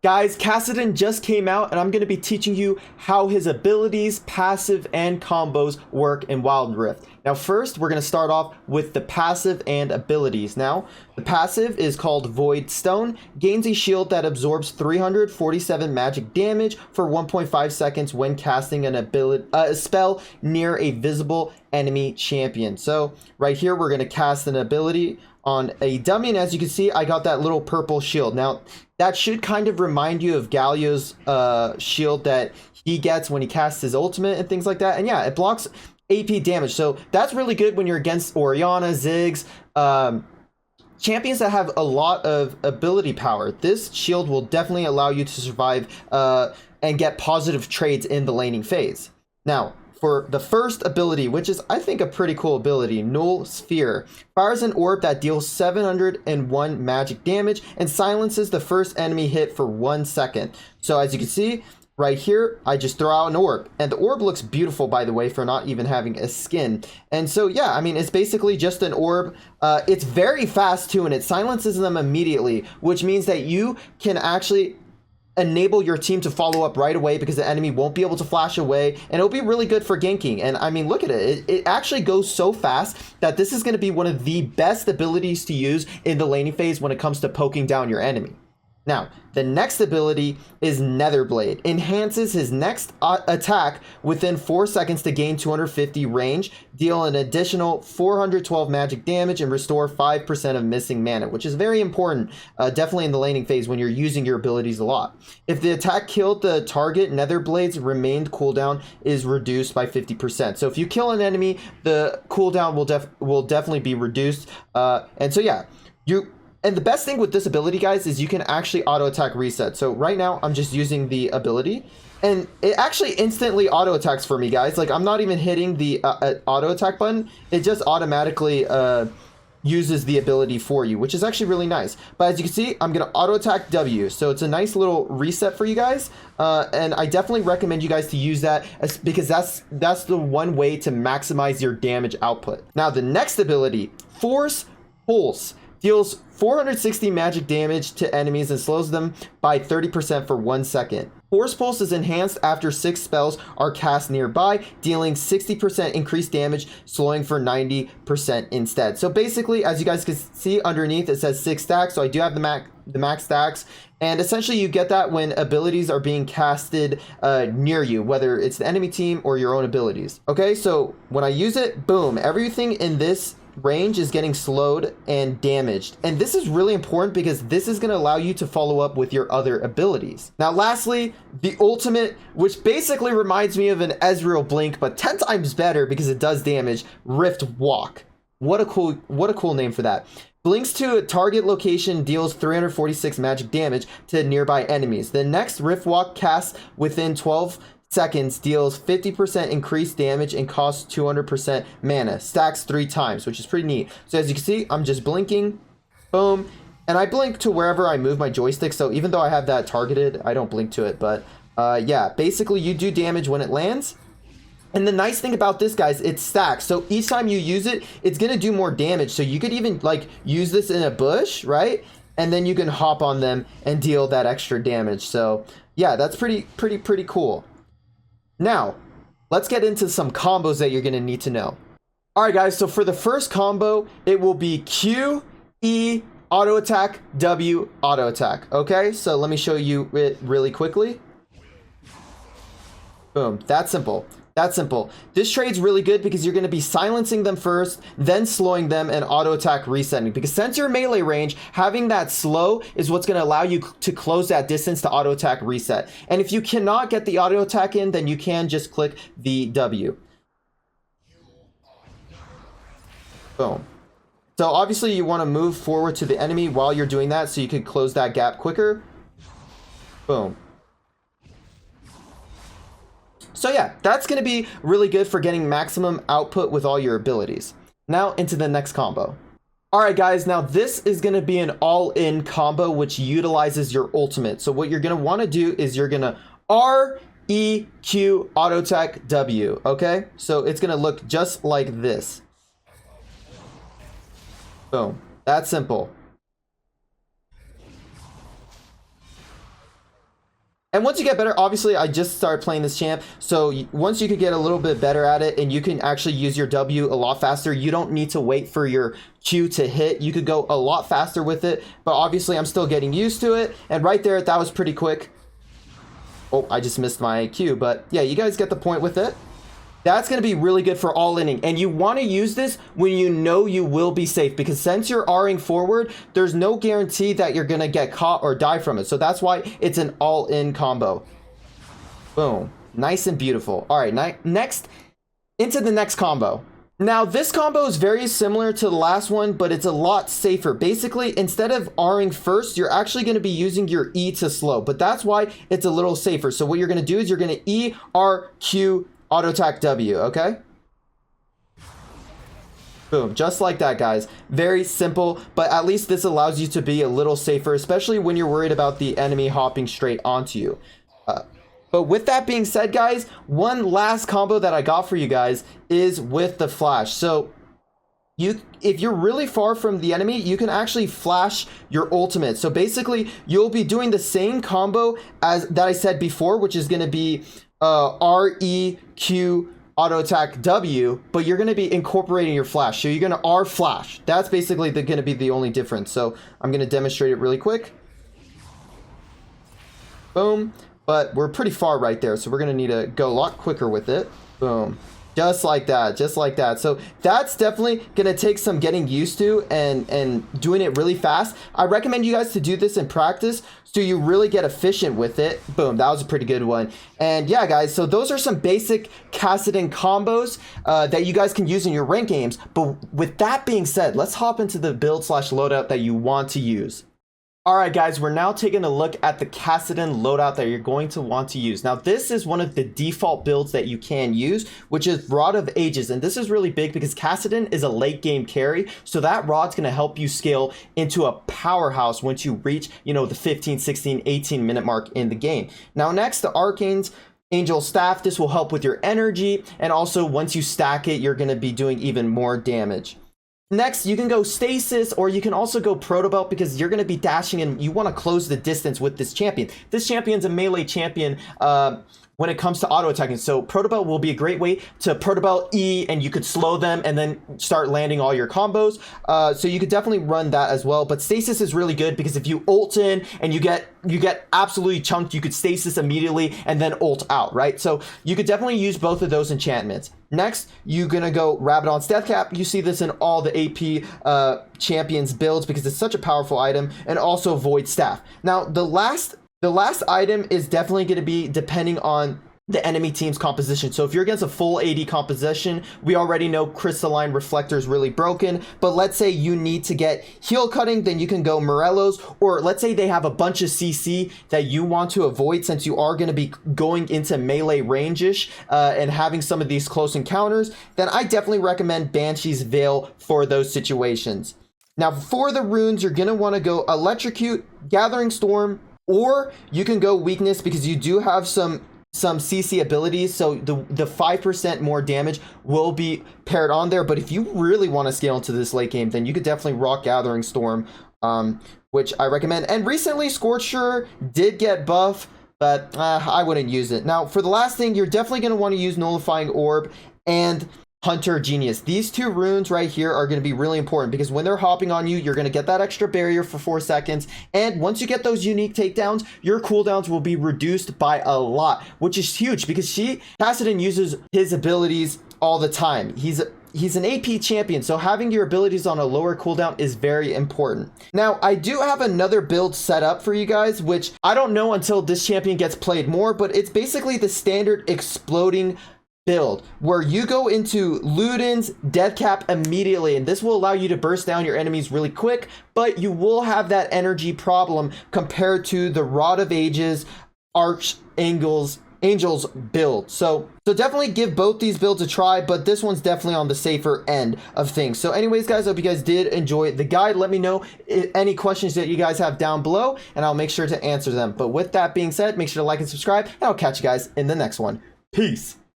Guys, Kassadin just came out, and I'm going to be teaching you how his abilities, passive, and combos work in Wild Rift. Now, first, we're going to start off with the passive and abilities. Now, the passive is called Void Stone, gains a shield that absorbs 347 magic damage for 1.5 seconds when casting a spell near a visible enemy champion. So, right here, we're going to cast an ability on a dummy, and as you can see, I got that little purple shield. Now, that should kind of remind you of Galio's shield that he gets when he casts his ultimate and things like that. And yeah, it blocks AP damage. So that's really good when you're against Orianna, Ziggs, champions that have a lot of ability power. This shield will definitely allow you to survive and get positive trades in the laning phase. Now, for the first ability, which is, I think, a pretty cool ability, Null Sphere. Fires an orb that deals 701 magic damage and silences the first enemy hit for 1 second. So as you can see, right here, I just throw out an orb. And the orb looks beautiful, by the way, for not even having a skin. And so, yeah, I mean, it's basically just an orb. It's very fast, too, and it silences them immediately, which means that you can actually enable your team to follow up right away because the enemy won't be able to flash away, and it'll be really good for ganking. And I mean, look at it. It actually goes so fast that this is going to be one of the best abilities to use in the laning phase when it comes to poking down your enemy. Now, the next ability is Netherblade. Enhances his next attack within 4 seconds to gain 250 range, deal an additional 412 magic damage, and restore 5% of missing mana, which is very important, definitely in the laning phase when you're using your abilities a lot. If the attack killed the target, Netherblade's remained cooldown is reduced by 50%. So if you kill an enemy, the cooldown will definitely be reduced. And so yeah, And the best thing with this ability, guys, is you can actually auto-attack reset. So right now, I'm just using the ability, and it actually instantly auto-attacks for me, guys. Like, I'm not even hitting the auto-attack button. It just automatically uses the ability for you, which is actually really nice. But as you can see, I'm going to auto-attack W. So it's a nice little reset for you guys. And I definitely recommend you guys to use that because that's the one way to maximize your damage output. Now, the next ability, Force Pulse. Deals 460 magic damage to enemies and slows them by 30% for 1 second. Force Pulse is enhanced after 6 spells are cast nearby, dealing 60% increased damage, slowing for 90% instead. So basically, as you guys can see underneath, it says 6 stacks. So I do have the max stacks. And essentially, you get that when abilities are being casted near you, whether it's the enemy team or your own abilities. Okay, so when I use it, boom, everything in this range is getting slowed and damaged. And this is really important because this is going to allow you to follow up with your other abilities. Now, lastly, the ultimate, which basically reminds me of an Ezreal Blink, but 10 times better because it does damage, Rift Walk. What a cool name for that. Blinks to a target location, deals 346 magic damage to nearby enemies. The next Rift Walk casts within 12 seconds, deals 50% increased damage and costs 200% mana. Stacks 3 times, which is pretty neat. So as you can see, I'm just blinking, boom, and I blink to wherever I move my joystick. So even though I have that targeted, I don't blink to it. But yeah, basically you do damage when it lands. And the nice thing about this, guys, it stacks. So each time you use it, it's going to do more damage. So you could even like use this in a bush, right? And then you can hop on them and deal that extra damage. So yeah, that's pretty cool. Now, let's get into some combos that you're going to need to know. All right, guys, so for the first combo, it will be Q, E, auto attack, W, auto attack. Okay, so let me show you it really quickly. Boom, that's simple. That's simple. This trade's really good because you're going to be silencing them first, then slowing them and auto attack resetting. Because since you're melee range, having that slow is what's going to allow you to close that distance to auto attack reset. And if you cannot get the auto attack in, then you can just click the W. Boom. So obviously you want to move forward to the enemy while you're doing that so you can close that gap quicker. Boom. So yeah, that's going to be really good for getting maximum output with all your abilities. Now into the next combo. All right, guys, now this is going to be an all-in combo which utilizes your ultimate. So what you're going to want to do is you're going to R, E, Q, auto attack, W, okay? So it's going to look just like this. Boom. That's simple. And once you get better, obviously I just started playing this champ, so once you could get a little bit better at it and you can actually use your W a lot faster, you don't need to wait for your Q to hit. You could go a lot faster with it, but obviously I'm still getting used to it. And right there, that was pretty quick. Oh, I just missed my Q, but yeah, you guys get the point with it. That's going to be really good for all-inning, and you want to use this when you know you will be safe, because since you're R-ing forward, there's no guarantee that you're going to get caught or die from it. So that's why it's an all-in combo. Boom. Nice and beautiful. All right, next, into the next combo. Now, this combo is very similar to the last one, but it's a lot safer. Basically, instead of R-ing first, you're actually going to be using your E to slow, but that's why it's a little safer. So what you're going to do is you're going to E, R, Q, auto attack W, okay? Boom, just like that, guys. Very simple, but at least this allows you to be a little safer, especially when you're worried about the enemy hopping straight onto you. But with that being said, guys, one last combo that I got for you guys is with the flash. So if you're really far from the enemy, you can actually flash your ultimate. So basically, you'll be doing the same combo as that I said before, which is going to be R, E, Q, auto attack W, but you're going to be incorporating your flash. So you're going to R flash. That's basically going to be the only difference. So I'm going to demonstrate it really quick. Boom. But we're pretty far right there, so we're going to need to go a lot quicker with it. Boom. Just like that, just like that. So that's definitely going to take some getting used to and doing it really fast. I recommend you guys to do this in practice so you really get efficient with it. Boom, that was a pretty good one. And yeah, guys, so those are some basic Kassadin combos that you guys can use in your rank games. But with that being said, let's hop into the build/loadout that you want to use. Alright guys, we're now taking a look at the Kassadin loadout that you're going to want to use. Now this is one of the default builds that you can use, which is Rod of Ages. And this is really big because Kassadin is a late game carry. So that rod's going to help you scale into a powerhouse once you reach, you know, the 15, 16, 18 minute mark in the game. Now next, the Arcane's Angel Staff. This will help with your energy. And also once you stack it, you're going to be doing even more damage. Next, you can go Stasis, or you can also go Protobelt because you're going to be dashing and you want to close the distance with this champion. This champion's a melee champion when it comes to auto attacking. So Protobelt will be a great way to Protobelt E, and you could slow them and then start landing all your combos. So you could definitely run that as well. But Stasis is really good because if you ult in and you get absolutely chunked, you could Stasis immediately and then ult out, right? So you could definitely use both of those enchantments. Next, you're gonna go Rabadon's Death Cap. You see this in all the AP champions builds because it's such a powerful item, and also Void Staff. Now, the last item is definitely going to be depending on the enemy team's composition. So if you're against a full AD composition, we already know Crystalline Reflector is really broken, but let's say you need to get heal cutting, then you can go Morello's, or let's say they have a bunch of CC that you want to avoid since you are going to be going into melee range-ish and having some of these close encounters, then I definitely recommend Banshee's Veil for those situations. Now for the runes, you're going to want to go Electrocute, Gathering Storm, or you can go Weakness because you do have some CC abilities, so the 5% more damage will be paired on there. But if you really want to scale into this late game, then you could definitely rock Gathering Storm, which I recommend. And recently Scorcher did get buff, but I wouldn't use it. Now for the last thing, you're definitely going to want to use Nullifying Orb and Hunter Genius. These two runes right here are going to be really important because when they're hopping on you, you're going to get that extra barrier for 4 seconds. And once you get those unique takedowns, your cooldowns will be reduced by a lot, which is huge because Kassadin uses his abilities all the time. He's an AP champion, so having your abilities on a lower cooldown is very important. Now, I do have another build set up for you guys, which I don't know until this champion gets played more, but it's basically the standard exploding build where you go into Luden's Death Cap immediately, and this will allow you to burst down your enemies really quick, but you will have that energy problem compared to the Rod of Ages Archangels build. So definitely give both these builds a try, but this one's definitely on the safer end of things. So anyways, guys, I hope you guys did enjoy the guide. Let me know any questions that you guys have down below, and I'll make sure to answer them. But with that being said, make sure to like and subscribe, and I'll catch you guys in the next one. Peace.